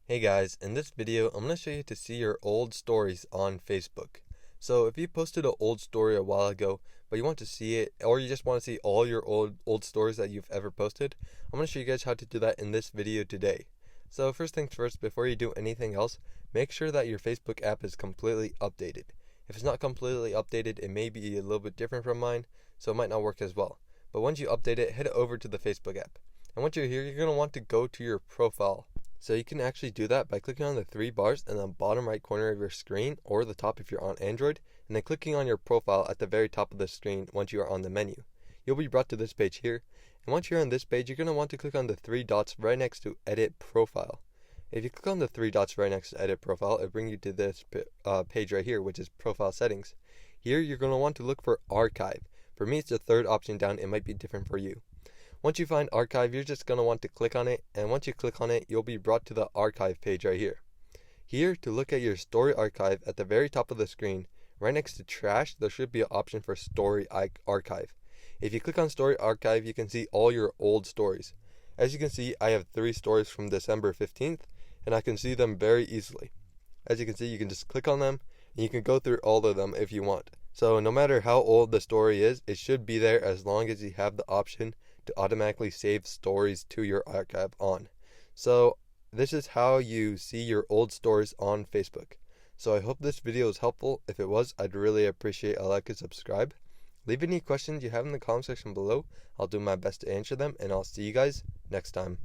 Hey guys, in this video I'm going to show you to see your old stories on Facebook. So if you posted an old story a while ago, but you want to see it, or you just want to see all your old stories that you've ever posted, I'm going to show you guys how to do that in this video today. So first things first, before you do anything else, make sure that your Facebook app is completely updated. If it's not completely updated, it may be a little bit different from mine, so it might not work as well. But once you update it, head over to the Facebook app. And once you're here, you're going to want to go to your profile. So you can actually do that by clicking on the three bars in the bottom right corner of your screen, or the top if you're on Android, and then clicking on your profile at the very top of the screen once you are on the menu. You'll be brought to this page here, and once you're on this page, you're going to want to click on the three dots right next to Edit Profile. If you click on the three dots right next to Edit Profile, it'll bring you to this page right here, which is Profile Settings. Here, you're going to want to look for Archive. For me, it's the third option down. It might be different for you. Once you find Archive, you're just going to want to click on it, and once you click on it, you'll be brought to the Archive page right here. Here, to look at your story archive, at the very top of the screen, right next to Trash, there should be an option for Story Archive. If you click on Story Archive, you can see all your old stories. As you can see, I have 3 stories from December 15th, and I can see them very easily. As you can see, you can just click on them, and you can go through all of them if you want. So no matter how old the story is, it should be there as long as you have the option to automatically save stories to your archive on. So this is how you see your old stories on Facebook. So I hope this video was helpful. If it was, I'd really appreciate a like and subscribe. Leave any questions you have in the comment section below. I'll do my best to answer them, and I'll see you guys next time.